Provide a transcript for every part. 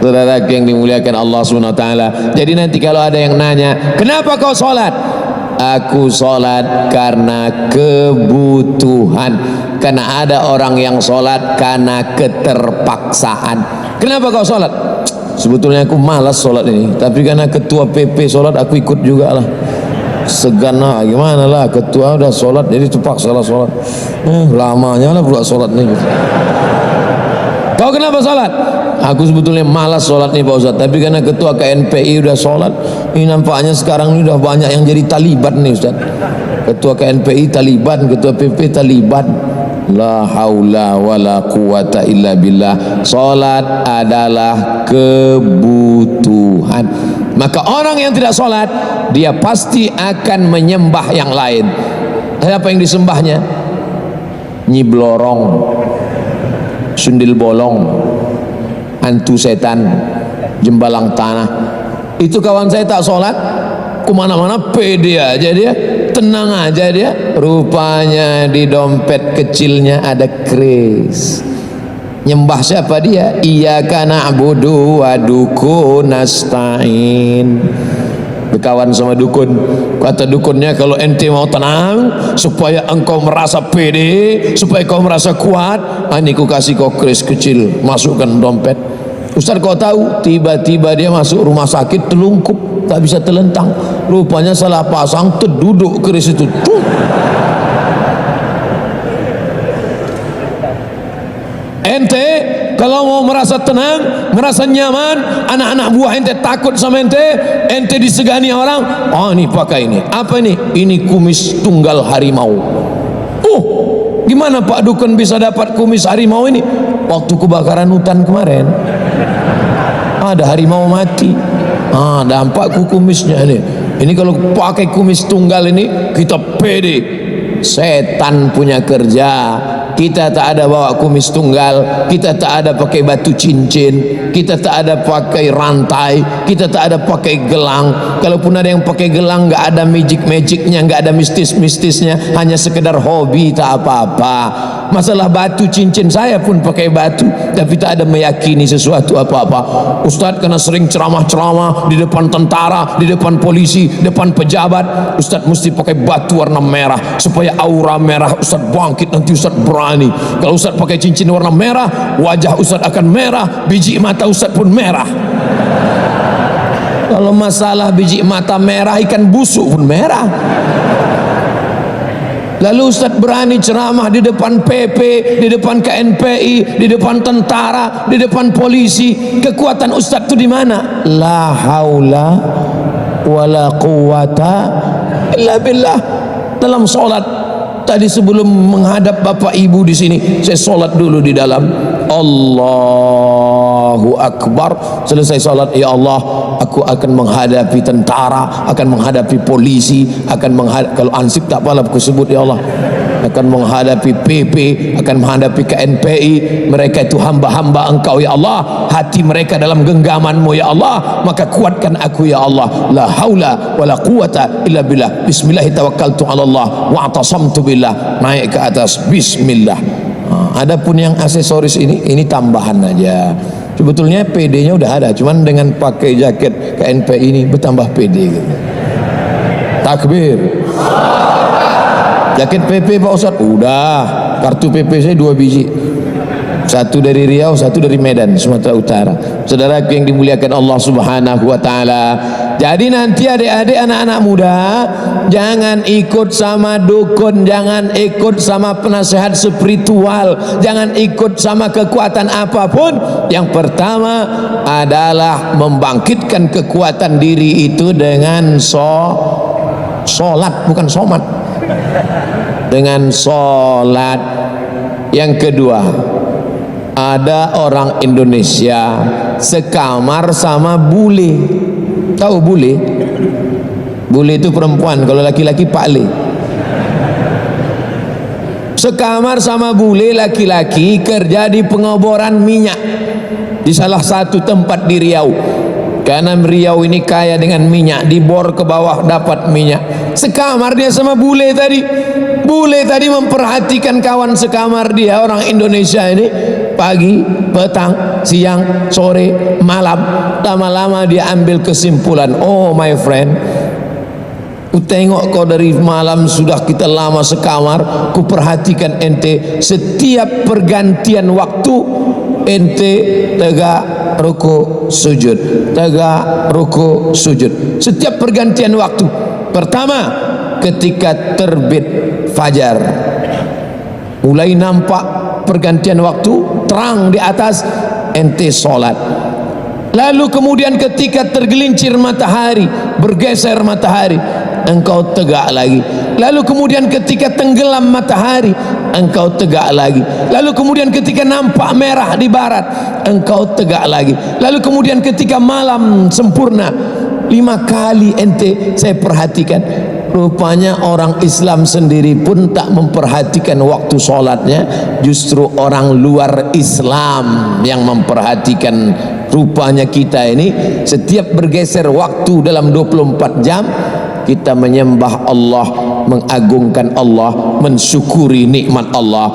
Saudara yang dimuliakan Allah SWT. Jadi nanti kalau ada yang nanya, kenapa kau sholat? Aku sholat karena kebutuhan. Karena ada orang yang sholat karena keterpaksaan. Kenapa kau sholat? Sebetulnya aku malas sholat ini, tapi karena ketua PP sholat aku ikut juga lah. Segan lah, gimana lah, ketua udah sholat jadi terpaksa lah sholat. Lamanya lah pula sholat nih. Kau kenapa sholat? Aku sebetulnya malas sholat nih Pak Ustaz, tapi karena ketua KNPI udah sholat. Ini nampaknya sekarang ini udah banyak yang jadi Taliban nih Ustaz. Ketua KNPI Taliban, ketua PP Taliban. La haula wala quwata illa billah. Sholat adalah kebutuhan. Maka orang yang tidak sholat, dia pasti akan menyembah yang lain. Apa yang disembahnya? Nyi Blorong, sundil bolong, hantu setan, jembalang tanah. Itu kawan saya tak sholat, kemana-mana pede aja dia, tenang aja dia. Rupanya di dompet kecilnya ada kris. Nyembah siapa dia? Iyyaka na'budu wa dukun nasta'in. Berkawan sama dukun. Kata dukunnya, kalau ente mau tenang, supaya engkau merasa pede, supaya kau merasa kuat, ini ku kasih kau kris kecil, masukkan dompet. Ustaz, kau tahu, tiba-tiba dia masuk rumah sakit telungkup, tak bisa telentang. Rupanya salah pasang, terduduk keris itu. Ente kalau mau merasa tenang, merasa nyaman, anak-anak buah ente takut sama ente disegani orang. Oh, ini pakai ini. Apa ini? Ini kumis tunggal harimau. Gimana Pak Dukun bisa dapat kumis harimau ini? Waktu kebakaran hutan kemarin, ada harimau mati. Dampak kumisnya ini. Ini kalau pakai kumis tunggal ini, kita pede. Setan punya kerja. Kita tak ada bawa kumis tunggal, kita tak ada pakai batu cincin, kita tak ada pakai rantai, kita tak ada pakai gelang. Kalaupun ada yang pakai gelang, nggak ada magic-magicnya, nggak ada mistis-mistisnya, hanya sekedar hobi, tak apa-apa. Masalah batu cincin, saya pun pakai batu, tapi tak ada meyakini sesuatu apa-apa. Ustadz karena sering ceramah-ceramah di depan tentara, di depan polisi, depan pejabat, Ustadz mesti pakai batu warna merah supaya aura merah Ustadz bangkit, nanti Ustadz berani. Kalau Ustadz pakai cincin warna merah, wajah Ustadz akan merah, biji mata Ustadz pun merah. Kalau masalah biji mata merah, ikan busuk pun merah. Lalu Ustadz berani ceramah di depan PP, di depan KNPI, di depan tentara, di depan polisi. Kekuatan Ustadz itu di mana? La haula wala quwata illa billah. Dalam sholat tadi, sebelum menghadap Bapak Ibu di sini, saya sholat dulu di dalam. Allahu Akbar. Selesai sholat, ya Allah, aku akan menghadapi tentara, akan menghadapi polisi, akan kalau ansip tak apalah aku sebut, ya Allah, akan menghadapi PP, akan menghadapi KNPI. Mereka itu hamba-hamba Engkau, ya Allah. Hati mereka dalam genggaman-Mu, ya Allah. Maka kuatkan aku, ya Allah. La haula wala quwata illa billah. Bismillahi tawakkaltu ala Allah wa atasamtu billah. Naik ke atas, bismillah. Adapun yang aksesoris ini tambahan aja. Sebetulnya PD-nya udah ada, cuman dengan pakai jaket KNPI ini bertambah PD gitu. Takbir. Jaket PP Pak Ustadz udah, kartu PP saya 2 biji, satu dari Riau, satu dari Medan, Sumatera Utara. Saudara yang dimuliakan Allah Subhanahu wa Ta'ala, jadi nanti adik-adik, anak-anak muda, jangan ikut sama dukun, jangan ikut sama penasehat spiritual, jangan ikut sama kekuatan apapun. Yang pertama adalah membangkitkan kekuatan diri itu dengan sholat, bukan somat, dengan sholat. Yang kedua, ada orang Indonesia sekamar sama bule. Tahu bule? Bule itu perempuan, kalau laki-laki Pak Le. Sekamar sama bule laki-laki, kerja di pengoboran minyak di salah satu tempat di Riau. Karena Riau ini kaya dengan minyak, dibor ke bawah dapat minyak. Sekamar dia sama bule tadi. Bule tadi memperhatikan kawan sekamar dia, orang Indonesia ini. pagi, petang, siang, sore, malam. Lama-lama dia ambil kesimpulan, oh my friend, ku tengok kau dari malam sudah kita lama sekamar, ku perhatikan ente setiap pergantian waktu ente tegak ruku sujud, tegak ruku sujud. Setiap pergantian waktu. Pertama, ketika terbit fajar, mulai nampak pergantian waktu, terang di atas, ente sholat. Lalu kemudian ketika tergelincir matahari, bergeser matahari, engkau tegak lagi. Lalu kemudian ketika tenggelam matahari, engkau tegak lagi. Lalu kemudian ketika nampak merah di barat, engkau tegak lagi. Lalu kemudian ketika malam sempurna, 5 kali ente saya perhatikan. Rupanya orang Islam sendiri pun tak memperhatikan waktu sholatnya, justru orang luar Islam yang memperhatikan. Rupanya kita ini setiap bergeser waktu dalam 24 jam kita menyembah Allah, mengagungkan Allah, mensyukuri nikmat Allah.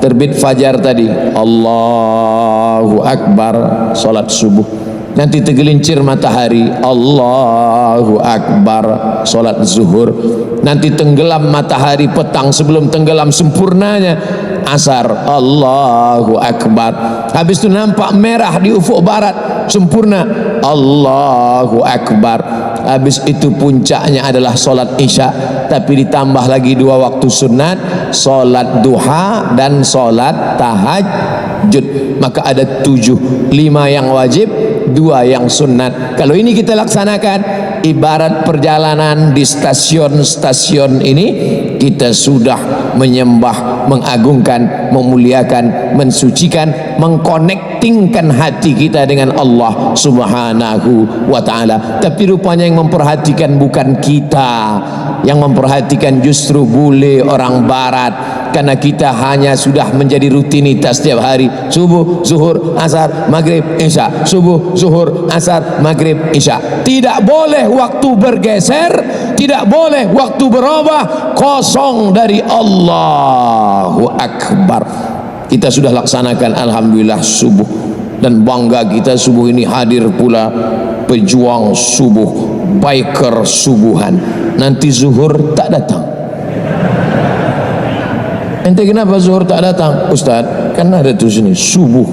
Terbit fajar tadi, Allahu Akbar, salat subuh. Nanti tergelincir matahari, Allahu Akbar, salat zuhur. Nanti tenggelam matahari petang, sebelum tenggelam sempurnanya asar, Allahu Akbar. Habis itu nampak merah di ufuk barat sempurna, Allahu Akbar. Habis itu puncaknya adalah solat isya, tapi ditambah lagi 2 waktu sunat, solat duha dan solat tahajud. Maka ada 7, 5 yang wajib, 2 yang sunat. Kalau ini kita laksanakan, ibarat perjalanan di stasiun-stasiun ini, kita sudah menyembah, mengagungkan, memuliakan, mensucikan, mengkonektingkan hati kita dengan Allah Subhanahu wa ta'ala. Tapi rupanya yang memperhatikan bukan kita, yang memperhatikan justru bule orang barat, karena kita hanya sudah menjadi rutinitas setiap hari, subuh, zuhur, asar, maghrib, isya, subuh, zuhur, asar, maghrib, isya. Tidak boleh waktu bergeser, tidak boleh waktu berubah, kosong dari Allahu Akbar. Kita sudah laksanakan alhamdulillah subuh, dan bangga kita subuh ini hadir pula pejuang subuh, biker subuhan. Nanti zuhur tak datang. Ente kenapa zuhur tak datang? Ustaz, kan ada tuh sini subuh.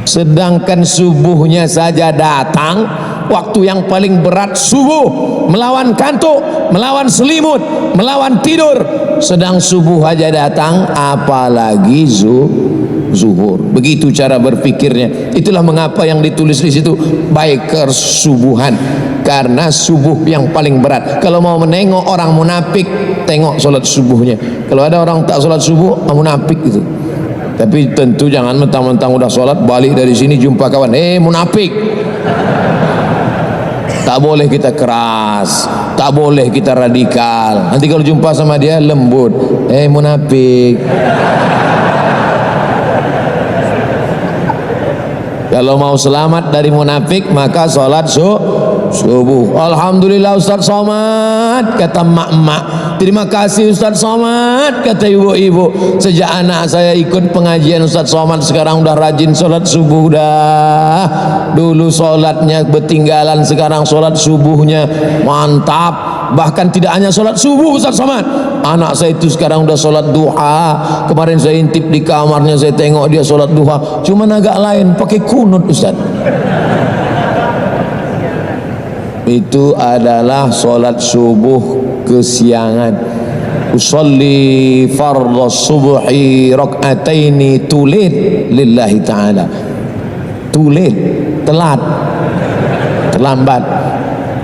Sedangkan subuhnya saja datang, waktu yang paling berat subuh, melawan kantuk, melawan selimut, melawan tidur. Sedang subuh aja datang, apalagi zuhur. Begitu cara berpikirnya. Itulah mengapa yang ditulis di situ biker subuhan, karena subuh yang paling berat. Kalau mau menengok orang munafik, tengok solat subuhnya. Kalau ada orang tak solat subuh, munafik itu. Tapi tentu jangan mentang-mentang udah solat balik dari sini jumpa kawan, munafik. Tak boleh kita keras, tak boleh kita radikal. Nanti kalau jumpa sama dia lembut, munafik. Kalau mau selamat dari munafik, maka sholat subuh. Alhamdulillah Ustaz Somad, kata mak-mak. Terima kasih Ustaz Somad, kata ibu-ibu. Sejak anak saya ikut pengajian Ustaz Somad, sekarang udah rajin sholat subuh dah. Dulu sholatnya ketinggalan, sekarang sholat subuhnya mantap. Bahkan tidak hanya sholat subuh Ustaz Somad, anak saya itu sekarang udah sholat duha. Kemarin saya intip di kamarnya, saya tengok dia sholat duha, cuma agak lain, pakai kunut Ustaz. Itu adalah sholat subuh kesiangan. Usolli fardhu subuhi rak'ataini tulid lillahi ta'ala. Tulid, telat, terlambat.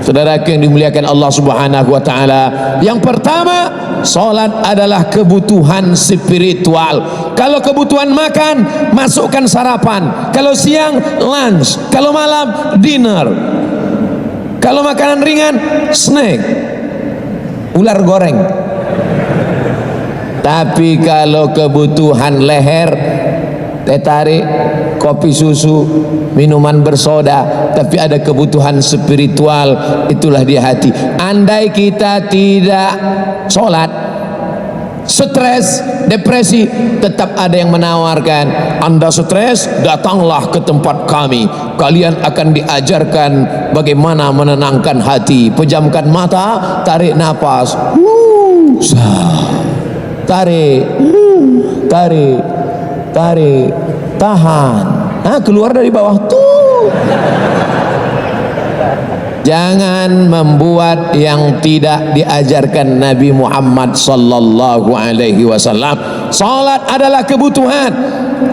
Saudara yang dimuliakan Allah Subhanahu wa ta'ala, yang pertama, salat adalah kebutuhan spiritual. Kalau kebutuhan makan, masukkan sarapan. Kalau siang, lunch. Kalau malam, dinner. Kalau makanan ringan, snack, ular goreng. Tapi kalau kebutuhan leher, teh tarik, kopi susu, minuman bersoda, tapi ada kebutuhan spiritual, itulah di hati. Andai kita tidak sholat, stres, depresi, tetap ada yang menawarkan, Anda stres, datanglah ke tempat kami, kalian akan diajarkan bagaimana menenangkan hati. Pejamkan mata, tarik nafas, tarik, tarik, tarik, tahan, keluar dari bawah tuh. Jangan membuat yang tidak diajarkan Nabi Muhammad sallallahu alaihi wasallam. Salat adalah kebutuhan.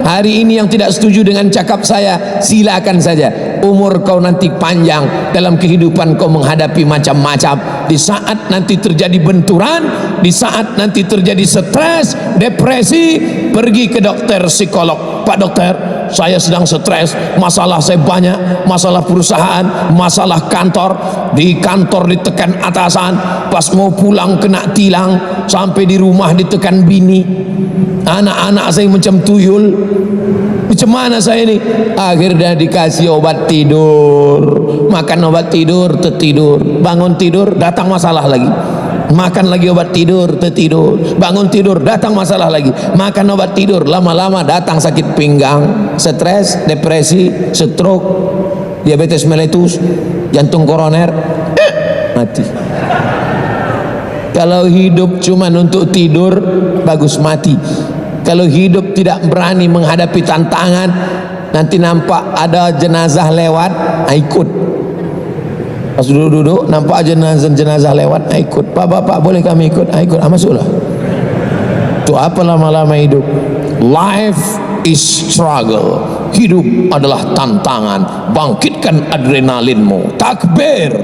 Hari ini yang tidak setuju dengan cakap saya, silakan saja. Umur kau nanti panjang, dalam kehidupan kau menghadapi macam-macam. Di saat nanti terjadi benturan, di saat nanti terjadi stres, depresi, pergi ke dokter psikolog. Pak dokter, saya sedang stres, masalah saya banyak, masalah perusahaan, masalah kantor, di kantor ditekan atasan, pas mau pulang kena tilang, sampai di rumah ditekan bini, anak-anak saya macam tuyul, macam mana saya ini? Akhirnya dikasih obat tidur, makan obat tidur, tertidur, bangun tidur, datang masalah lagi. Makan lagi obat tidur, tertidur, bangun tidur, datang masalah lagi. Makan obat tidur, lama-lama datang sakit pinggang, stres, depresi, stroke, diabetes mellitus, jantung koroner, mati. Kalau hidup cuma untuk tidur, bagus mati. Kalau hidup tidak berani menghadapi tantangan, nanti nampak ada jenazah lewat, ikut. Pas duduk-duduk nampak jenazah lewat, ikut. Pak boleh kami ikut? Ikut, masuklah. Itu apa lama-lama hidup? Life is struggle. Hidup adalah tantangan. Bangkitkan adrenalinmu. Takbir.